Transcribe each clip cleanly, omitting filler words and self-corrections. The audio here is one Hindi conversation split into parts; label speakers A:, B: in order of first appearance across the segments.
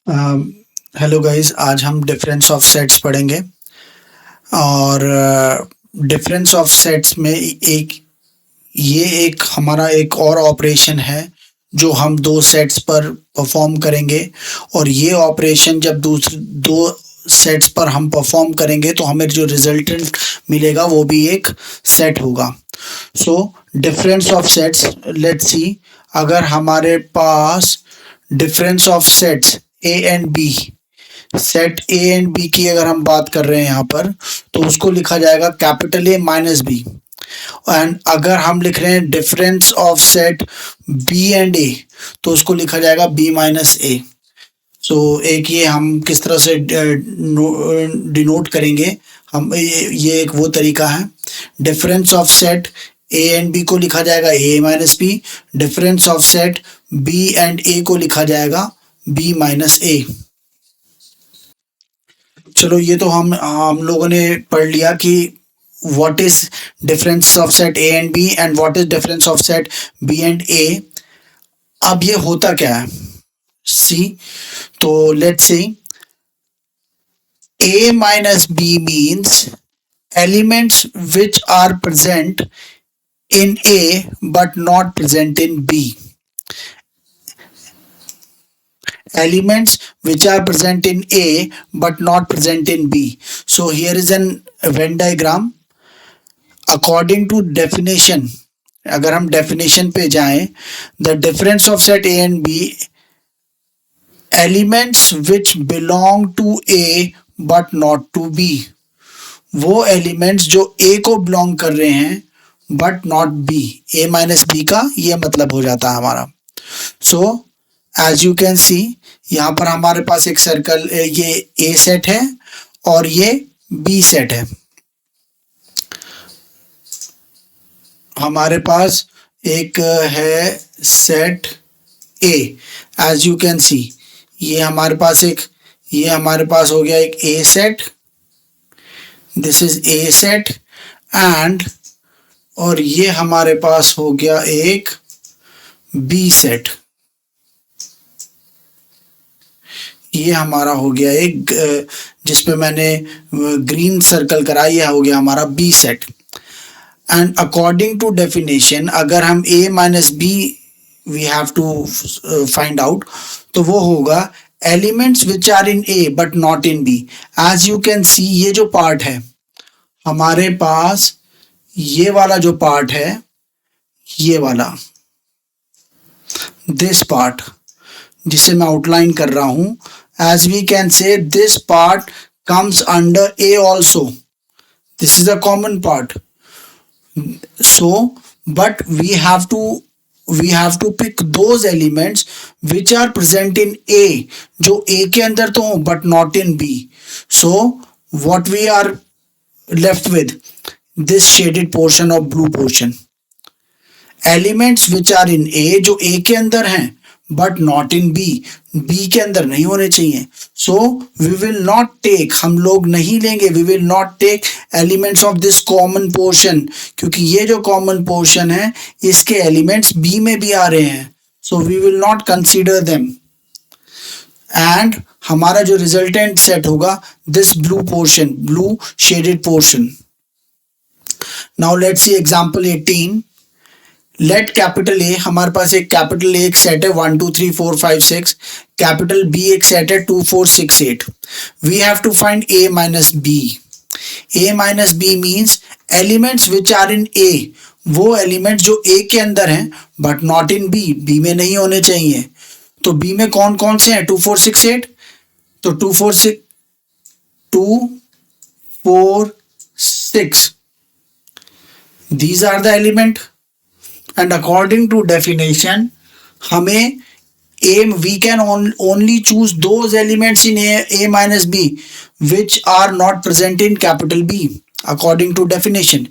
A: हेलो गाइस, आज हम डिफरेंस ऑफ सेट्स पढ़ेंगे और डिफरेंस ऑफ सेट्स में एक हमारा एक और ऑपरेशन है जो हम दो सेट्स पर परफॉर्म करेंगे। और ये ऑपरेशन जब दूसरे दो सेट्स पर हम परफॉर्म करेंगे तो हमें जो रिजल्टेंट मिलेगा वो भी एक सेट होगा। So difference of sets, let's see. अगर हमारे पास difference of sets A and B, set A and B की अगर हम बात कर रहे हैं यहाँ पर, तो उसको लिखा जाएगा capital A minus B. And अगर हम लिख रहे हैं difference of set B and A, तो उसको लिखा जाएगा बी माइनस ए। सो एक ये हम किस तरह से डिनोट करेंगे, हम ये एक वो तरीका है। Difference of set A and B को लिखा जाएगा A minus B. Difference of set B and A को लिखा जाएगा बी माइनस ए। चलो, ये तो हम लोगों ने पढ़ लिया कि what is difference of set A and B and what is difference of set B and A. अब ये होता क्या है, सी। तो let's see, a minus b means elements which are present in a but not present in b. Elements which are present in A but not present in B. So here is an Venn diagram. According to definition, अगर हम definition पे जाएं, the difference of set A and B, elements which belong to A but not to B. वो एलिमेंट्स जो A को बिलोंग कर रहे हैं but not B, A minus B का ये मतलब हो जाता है हमारा। So as you can see, यहाँ पर हमारे पास एक सर्कल, ये ए सेट है और ये बी सेट है। हमारे पास एक है set A, as you can see. ये हमारे पास हो गया एक A set, this is a set and, और ये हमारे पास हो गया एक बी सेट। ये हमारा हो गया एक, जिसपे मैंने ग्रीन सर्कल करा, ये हो गया हमारा B set. And according to definition, अगर हम a minus B we have to find out, तो वो होगा elements which are in a but not in b। As you can see, ये जो पार्ट है हमारे पास, ये वाला जो पार्ट है, ये वाला दिस पार्ट जिसे मैं आउटलाइन कर रहा हूं, as we can say this part comes under A also. This is a common part. So but we have to pick those elements which are present in A, जो A के अंदर तो हो but not in B. So what we are left with, this shaded portion of blue portion. Elements which are in A, जो A के अंदर हैं but not in B, B के अंदर नहीं होने चाहिए। So we will not take, हम लोग नहीं लेंगे, we will not take elements of this common portion, क्योंकि ये जो कॉमन पोर्शन है इसके एलिमेंट्स बी में भी आ रहे हैं। So we will not consider them and हमारा जो रिजल्टेंट सेट होगा this blue portion, blue shaded portion. Now let's see example 18। Let capital A, हमारे पास एक कैपिटल ए एक सेट है 1 2 3 4 5 6, कैपिटल बी एक सेट है 2 4 6 8। We have to find A minus B. A minus B means elements which are in A, वो एलिमेंट्स जो ए के अंदर हैं but not in B, B में नहीं होने चाहिए। तो बी में कौन कौन से हैं, 2 4 6 8, तो 2 4 6 these are the element and according to definition हमें we can only choose those elements in a minus b which are not present in capital B according to definition,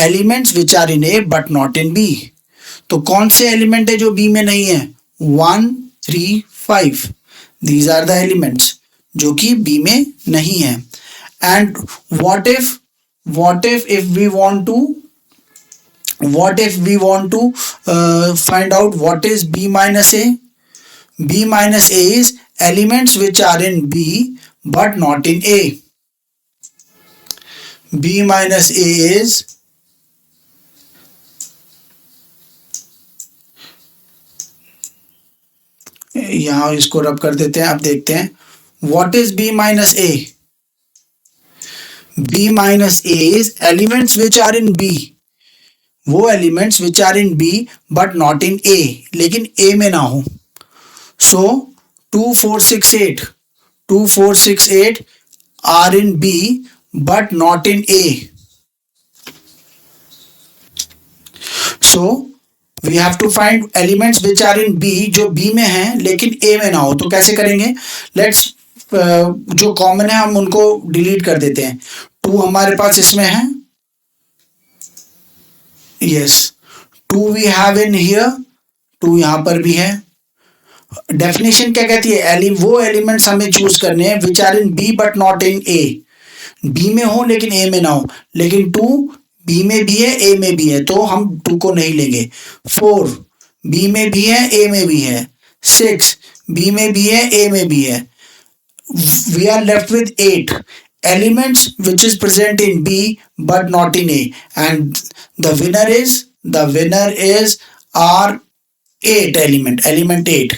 A: elements which are in A but not in B। तो कौन से एलिमेंट है जो B में नहीं है, 1 3 5, these are the elements जो कि B में नहीं है। and what if we want to find out what is B minus A? B minus A is elements which are in B but not in A. B minus A is यहां इसको रब कर देते हैं. अब देखते हैं what is B minus A. B minus A is elements which are in B. वो elements which are in B but not in A, लेकिन A में ना हो. So 2 4 6 8 2 4 6 8 are in B but not in A. So we have to find elements which are in B जो B में हैं लेकिन A में ना हो. तो कैसे करेंगे? Let's जो कॉमन है हम उनको डिलीट कर देते हैं. 2 हमारे पास इसमें है. Yes 2 we have in here. 2 यहां पर भी है. डेफिनेशन क्या कहती है? वो एलिमेंट्स हमें चूज करने हैं which are in B but not in A. B में हो लेकिन ए में ना हो. लेकिन 2 बी में भी है ए में भी है तो हम 2 को नहीं लेंगे. 4 बी में भी है ए में भी है. 6 बी में भी है ए में भी है. We are left with 8 elements which is present in B but not in A, and the winner is our 8 element 8.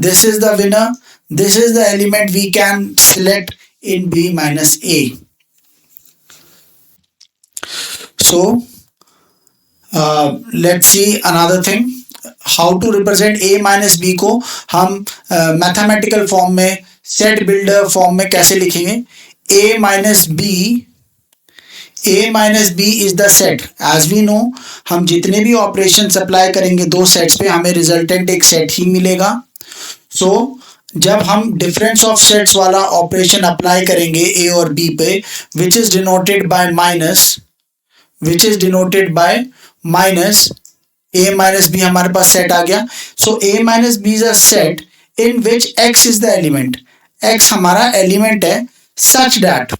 A: This is the winner. This is the element we can select in B minus A. So let's see another thing. How to represent A minus B को हम मैथमेटिकल फॉर्म में सेट बिल्डर फॉर्म में कैसे लिखेंगे? A minus B is the set. As we know हम जितने भी ऑपरेशन अप्लाई करेंगे दो सेट्स पे हमें रिजल्टेंट एक सेट ही मिलेगा. सो जब हम डिफरेंस ऑफ सेट्स वाला ऑपरेशन अप्लाई करेंगे A और B पे which is denoted bye minus A minus B हमारे पास सेट आ गया. सो A minus B is a set in which X is the element. X हमारा एलिमेंट है such that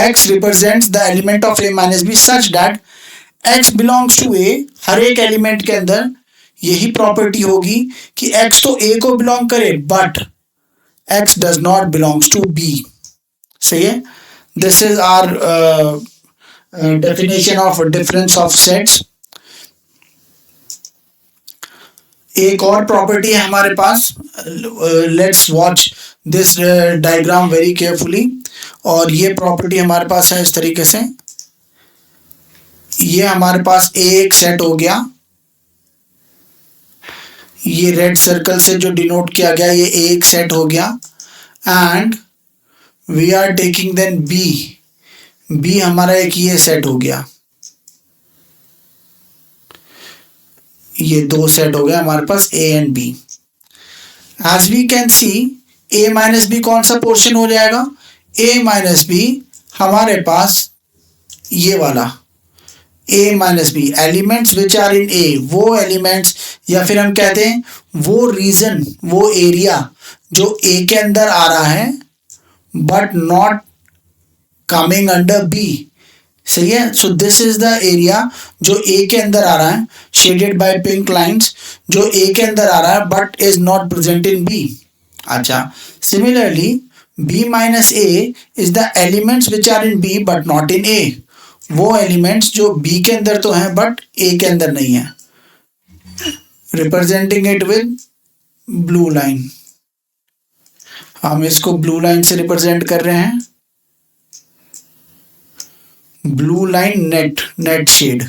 A: X represents the element of A minus B such that X belongs to A. हर एक एलिमेंट के अंदर यही प्रॉपर्टी होगी कि X तो A को बिलोंग करे but X does not belongs to B. सही है. This is our definition of difference of sets. एक और प्रॉपर्टी है हमारे पास. Let's watch this diagram very carefully. और ये प्रॉपर्टी हमारे पास है इस तरीके से. ये हमारे पास एक सेट हो गया. ये रेड सर्कल से जो डिनोट किया गया ये एक सेट हो गया. And we are taking then B हमारा एक ये सेट हो गया. ये दो सेट हो गया हमारे पास A and B. As we can see A minus B कौन सा पोर्शन हो जाएगा? A माइनस बी हमारे पास ये वाला A minus B elements which are in A. वो एलिमेंट्स या फिर हम कहते हैं वो रीजन वो एरिया जो A के अंदर आ रहा है but not coming under B. सही है. So this is the area जो A के अंदर आ रहा है शेडेड बाय पिंक लाइंस. जो A के अंदर आ रहा है but is not present in B. अच्छा. Similarly B minus A is the elements which are in B but not in A. वो एलिमेंट्स जो B के अंदर तो हैं बट A के अंदर नहीं है. Representing it with blue line. हम इसको ब्लू लाइन से रिप्रेजेंट कर रहे हैं. Blue line net shade.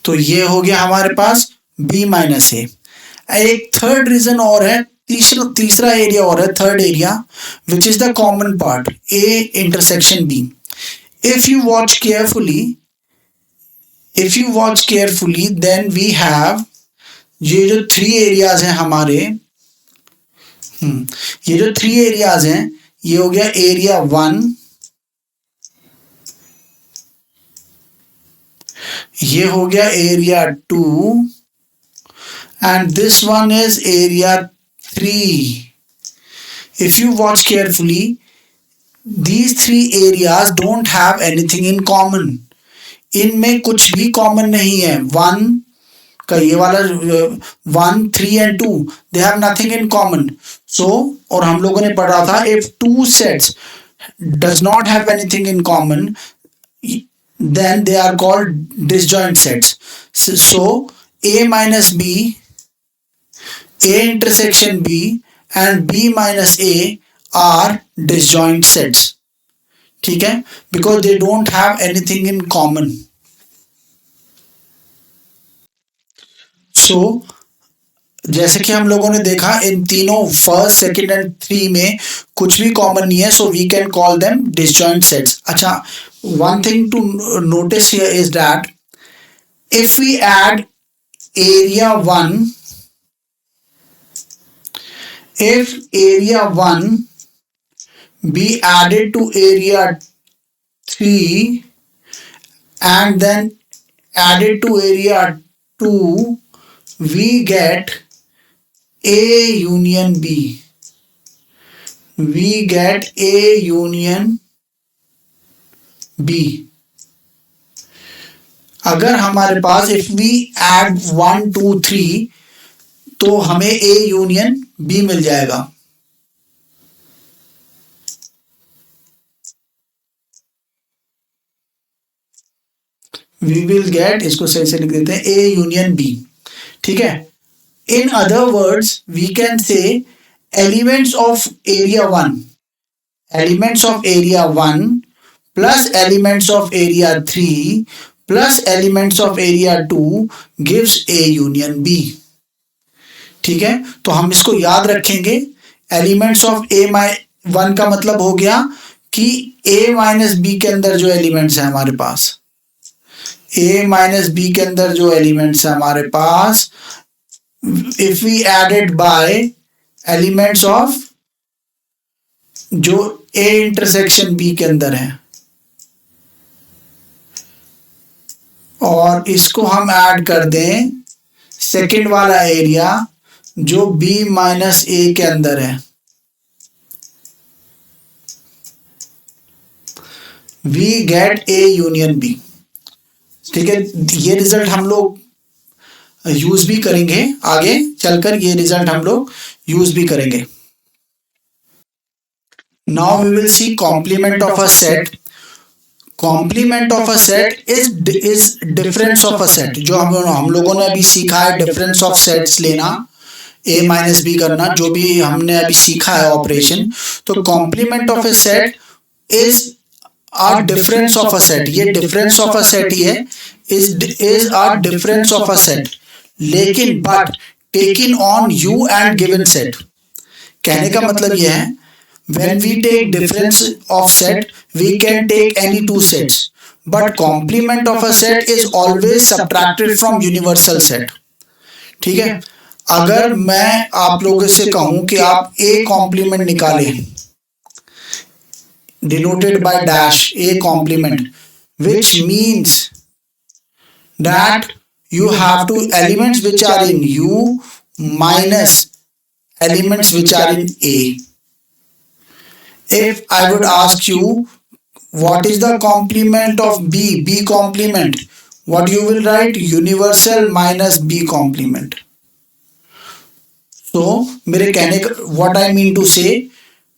A: तो ये हो गया हमारे पास B माइनस A. एक थर्ड रीजन और है. तीसरा एरिया और है third area which is the common part A intersection B. If you watch carefully then we have ये जो थ्री एरियाज हैं हमारे. ये जो थ्री एरियाज हैं ये हो गया एरिया 1, ये हो गया area 2 and this one is area 3. If you watch carefully, these three areas don't have anything in common. इनमें कुछ भी कॉमन नहीं है। वन का ये वाला 1, 3 and 2 they have nothing in common. So और हम लोगों ने पढ़ा था if two sets does not have anything in common then they are called disjoint sets. So A minus B, A intersection B and B minus A are disjoint sets. ठीक है, because they don't have anything in common. So जैसे कि हम लोगों ने देखा इन तीनों फर्स्ट, सेकंड एंड थ्री में कुछ भी कॉमन नहीं है, so we can call them disjoint sets. अच्छा, one thing to notice here is that if we add area 1, if area 1 be added to area 3 and then added to area 2, we get A union B. We get A union B. अगर हमारे पास इफ वी एड 1, 2, 3 तो हमें A यूनियन B मिल जाएगा। वी विल गेट, इसको सही से लिख देते हैं, A यूनियन B। ठीक है, in other words we can say elements of area 1, elements of area 1 plus elements of area 3 plus elements of area 2 gives A union B। ठीक है, तो हम इसको याद रखेंगे। एलिमेंट्स ऑफ A1 का मतलब हो गया कि A माइनस बी के अंदर जो एलिमेंट्स है हमारे पास, A माइनस बी के अंदर जो एलिमेंट्स है हमारे पास, if we added by elements of जो A इंटरसेक्शन B के अंदर है और इसको हम ऐड कर दें सेकंड वाला एरिया जो B माइनस A के अंदर है, we get A union B। ठीक है, ये रिजल्ट हम लोग यूज भी करेंगे, आगे चलकर ये रिजल्ट हम लोग यूज भी करेंगे। Now we will see complement of a set. Complement of a set is difference of a set. जो हम लोगों ने अभी सीखा है डिफरेंस ऑफ सेट्स लेना, A माइनस बी करना, जो भी हमने अभी सीखा है ऑपरेशन, तो complement of a set is a difference of a set। ये difference of a set ही है, is a difference of a set, लेकिन but taken on u and given set। कहने का मतलब यह है when we take difference of set we can take any two sets, but complement of a set is always subtracted from universal set। ठीक है, अगर मैं आप लोगों से कहूं कि आप A कॉम्प्लीमेंट निकालें, denoted by dash, A complement, which means that you have to elements which are in U minus elements which are in A। If I would ask you what is the complement of B complement, what you will write? Universal minus B complement। So मेरे कहने का what I mean to say,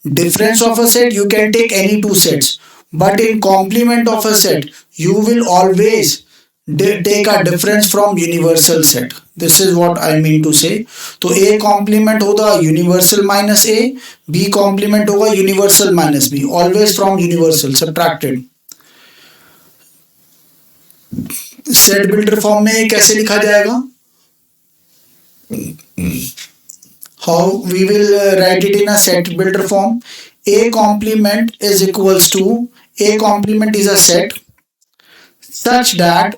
A: difference of a set you can take any two sets, but in complement of a set you will always take a difference from universal set। this is what I mean to say। तो A complement होगा universal minus A, B complement होगा universal minus B, always from universal subtracted। Set builder form में कैसे लिखा जाएगा? How we will write it in a set builder form? A complement is equals to, A complement is a set such that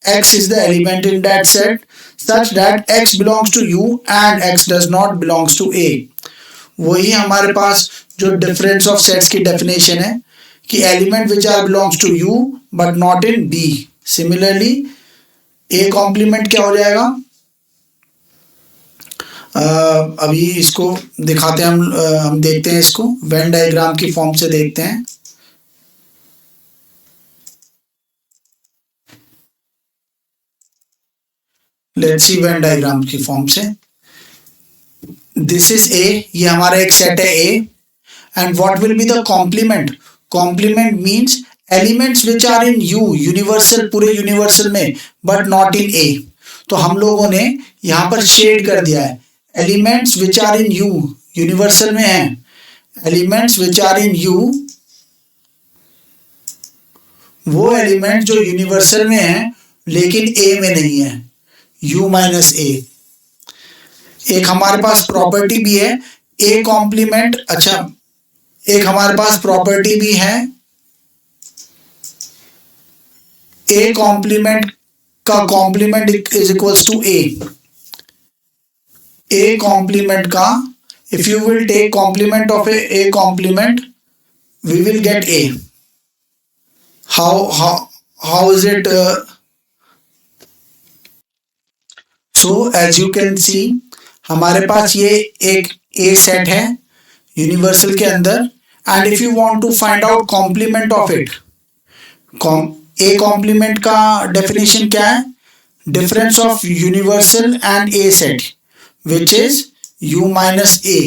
A: X is the element in that set, such that X belongs to U and X does not belongs to A। वही हमारे पास जो difference of sets की definition है कि element which are belongs to U but not in B। Similarly A complement क्या हो जाएगा? अभी इसको दिखाते हैं हम देखते हैं, इसको वेन डायग्राम की फॉर्म से देखते हैं। लेट्स सी वेन डायग्राम की फॉर्म से। दिस इज ए, ये हमारा एक सेट है A, and what will be the complement? Complement means elements which are in U, universal, पूरे यूनिवर्सल में, बट नॉट इन ए। तो हम लोगों ने यहां पर शेड कर दिया है, elements which are in U, universal में है, elements which are in U, वो एलिमेंट जो यूनिवर्सल में है लेकिन ए में नहीं है, u माइनस ए। एक हमारे पास प्रॉपर्टी भी है ए कॉम्प्लीमेंट, अच्छा एक हमारे पास प्रॉपर्टी भी है ए कॉम्प्लीमेंट का complement is equals to A complement का, if you will take complement of A complement we will get A. how is it? So as you can see, हमारे पास ये एक ए सेट है यूनिवर्सल के अंदर, and if you want to find out complement of it, A complement का डेफिनेशन क्या है? Difference of universal and A set which is U minus A.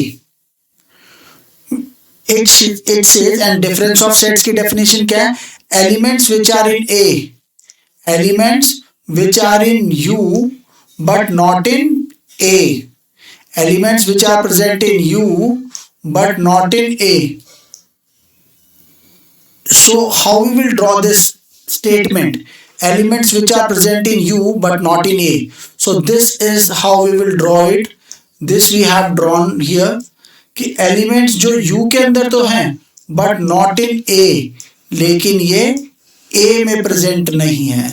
A: It says, and difference of sets की डेफिनेशन क्या है? Elements which are in A, elements which are in U but not in A, elements which are present in U but not in A. So how we will draw this statement, elements which are present in U but not in A? So this is how we will draw it. This we have drawn here कि elements जो U के अंदर तो हैं but not in A, लेकिन ये A में present नहीं है।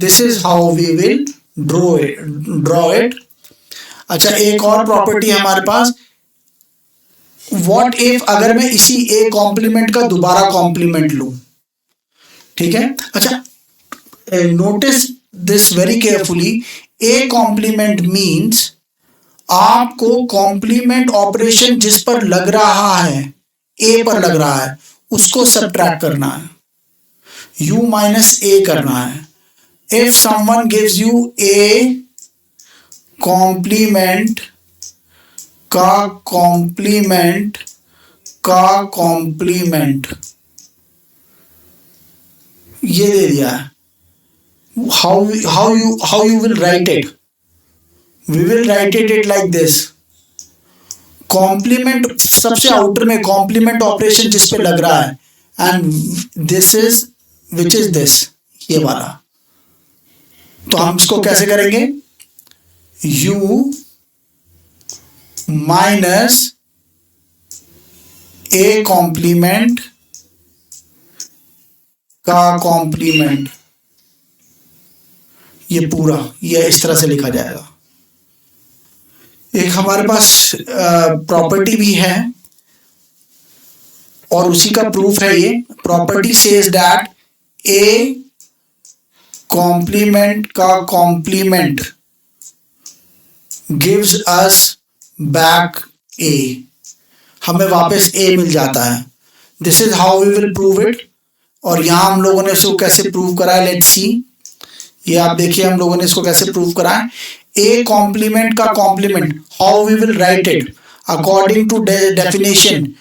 A: This is how we will draw it। अच्छा एक और प्रॉपर्टी है हमारे पास, व्हाट इफ अगर मैं इसी ए कॉम्प्लीमेंट का दोबारा कॉम्प्लीमेंट लूं, ठीक है। अच्छा notice this very carefully, A complement means आपको कॉम्प्लीमेंट ऑपरेशन जिस पर लग रहा है, ए पर लग रहा है, उसको सबट्रैक्ट करना है, u माइनस ए करना है। If someone gives you a complement का complement ये दे दिया है, how you will write it? We will write it like this, complement सबसे आउटर में complement ऑपरेशन जिस पे लग रहा है, and this is which is this, ये वाला। तो हम इसको कैसे करेंगे? u माइनस ए कॉम्प्लीमेंट का कॉम्प्लीमेंट, ये पूरा ये इस तरह से लिखा जाएगा। एक हमारे पास प्रॉपर्टी भी है और उसी का प्रूफ है ये। Property says that A complement का complement gives us back A, हमें वापस ए मिल जाता है। This is how we will prove it. और यहां हम लोगों ने इसको कैसे प्रूव करा है, लेट्स सी। ये आप देखिए हम लोगों ने इसको कैसे प्रूव करा है। ए कॉम्प्लीमेंट का complement, how we will write it according to definition.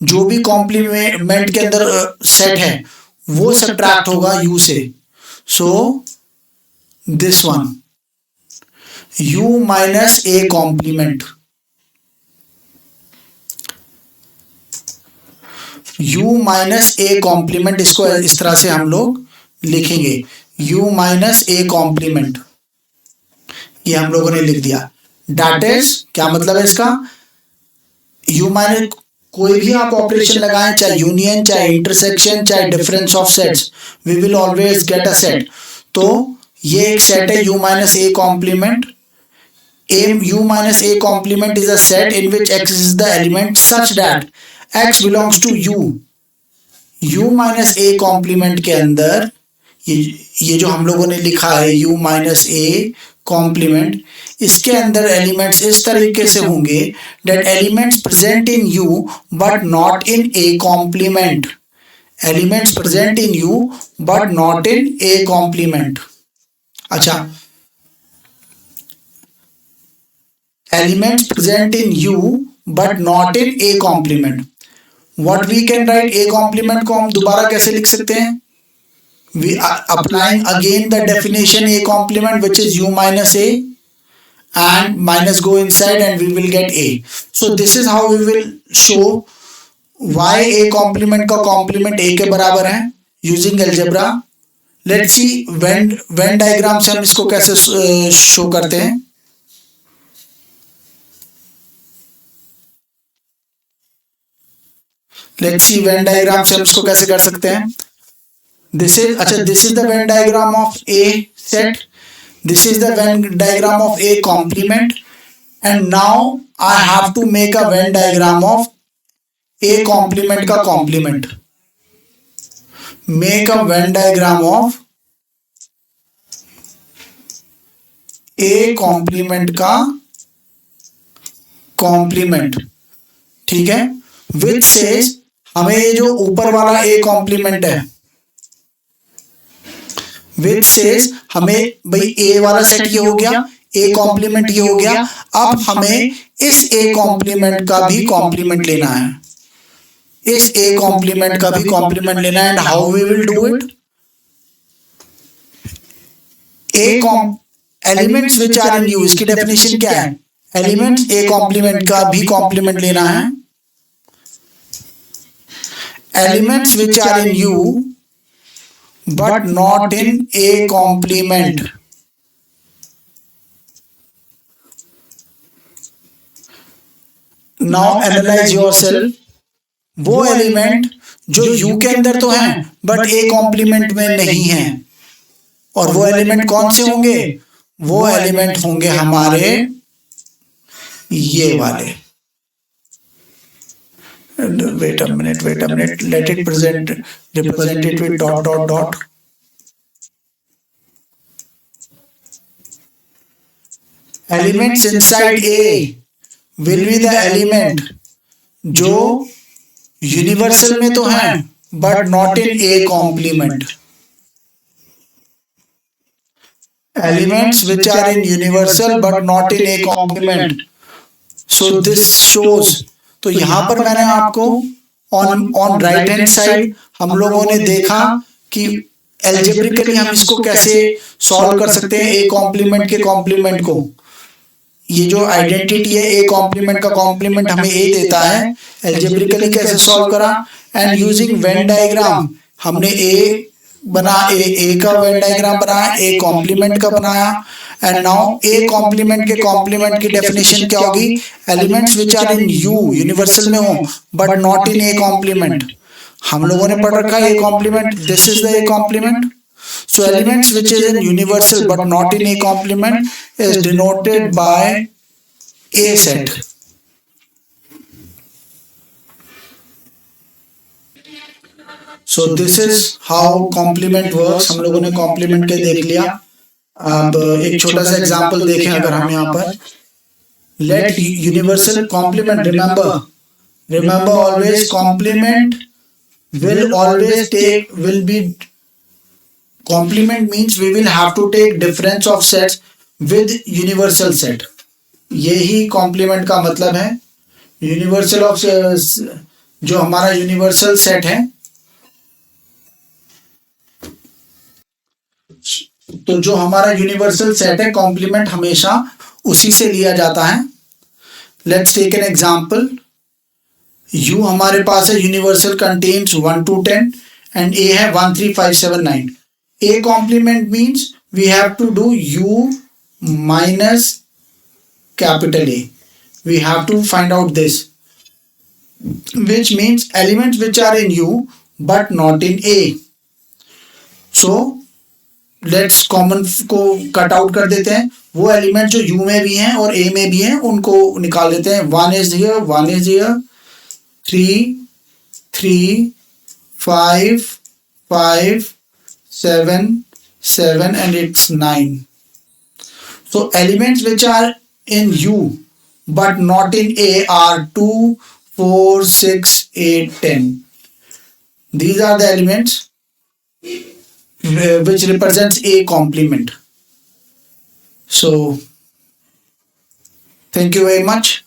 A: जो भी कॉम्प्लीमेंट के अंदर सेट है वो सब्ट्रैक्ट होगा यू से। So this one, u minus a complement, u minus a complement, इसको इस तरह से हम लोग लिखेंगे, u minus a complement, ये हम लोगों ने लिख दिया। That is, क्या मतलब है इसका? u minus कोई भी आप ऑपरेशन लगाएं, चाहे यूनियन, चाहे इंटरसेक्शन, चाहे difference of sets, we will always get a set. तो ये एक सेट है u minus A complement. u minus A complement is a set in which x is the element such that x belongs to u minus A complement के अंदर ये जो हम लोगों ने लिखा है u माइनस ए कॉम्प्लीमेंट, इसके अंदर एलिमेंट्स इस तरीके से होंगे that elements present in U but not in A complement, elements present in U but not in A complement. अच्छा elements present in U but not in A complement. What we can write A complement को हम दोबारा कैसे लिख सकते हैं? We are applying again the definition A complement, which is U minus A, and minus go inside and we will get A. So this is how we will show why A complement का complement A के बराबर है using algebra. Let's see Venn diagram से हम इसको कैसे शो करते हैं. Let's see Venn diagram से हम इसको कैसे कर सकते हैं. This is the Venn diagram of A set. This is the Venn diagram of A complement, and now I have to make a Venn diagram of A complement का complement. Make a Venn diagram of A complement का complement. ठीक है. Which says हमें ये जो ऊपर वाला A complement है, which says हमें भाई A वाला सेट ये हो गया, A कॉम्प्लीमेंट ये हो गया. अब हमें इस A कॉम्प्लीमेंट का भी कॉम्प्लीमेंट लेना है. इस A कॉम्प्लीमेंट का भी कॉम्प्लीमेंट लेना है. And how we will do it? Elements which are in U, इसकी डेफिनेशन क्या है? एलिमेंट्स A कॉम्प्लीमेंट का भी कॉम्प्लीमेंट लेना है. Elements which are in U but not in A complement. Now analyze yourself. वो एलिमेंट जो U के अंदर तो हैं बट A complement में नहीं हैं, और वो एलिमेंट कौन से होंगे? वो एलिमेंट होंगे हमारे ये वाले. Wait a minute, let it represent it with dot dot dot. Elements inside A will be the element जो यूनिवर्सल में तो हैं but not in A complement. Elements which are in universal but not in A complement. So this shows. तो यहां पर मैंने आपको ऑन राइट हैंड साइड हम लोगों ने देखा कि एल्जेब्रिकली हम इसको कैसे सॉल्व कर सकते हैं ए कॉम्प्लीमेंट के कॉम्प्लीमेंट को. ये जो आइडेंटिटी है ए कॉम्प्लीमेंट का कॉम्प्लीमेंट हमें ए देता है. एल्जेब्रिकली कैसे सॉल्व करा? एंड यूजिंग वेन डायग्राम हमने ए का वेन डायग्राम बनाया, ए कॉम्प्लीमेंट का बनाया. एंड नाउ ए कॉम्प्लीमेंट के कॉम्प्लीमेंट की डेफिनेशन क्या होगी? Elements which are in U universal में हो but not in A complement. हम लोगों ने पढ़ रखा है A complement. This is the A complement. So elements which is in universal but not in A complement is denoted by A set. So this is how complement works. हम लोगों ने कॉम्प्लीमेंट के देख लिया. अब एक छोटा सा एग्जांपल देखें अगर हम यहाँ पर. Let universal complement, remember always complement will be complement means we will have to take difference of sets with universal set. यही कॉम्प्लीमेंट का मतलब है. यूनिवर्सल ऑफ जो हमारा यूनिवर्सल सेट है, तो जो हमारा यूनिवर्सल सेट है कॉम्प्लीमेंट हमेशा उसी से लिया जाता है. Let's take an example. U हमारे पास है universal contains 1 to 10 and A है 1 3 5 7 9. A complement means we have to do U minus capital A. We have to find out this, which means elements which are in U but not in A. So let's common को कट आउट कर देते हैं. वो एलिमेंट जो U में भी हैं और A में भी हैं उनको निकाल देते हैं. 1 is here, 3 3 5 5 7 7 and it's 9. So elements which are in U but not in A are 2 4 6 8 10. These are the elements which represents A complement. So Thank you very much.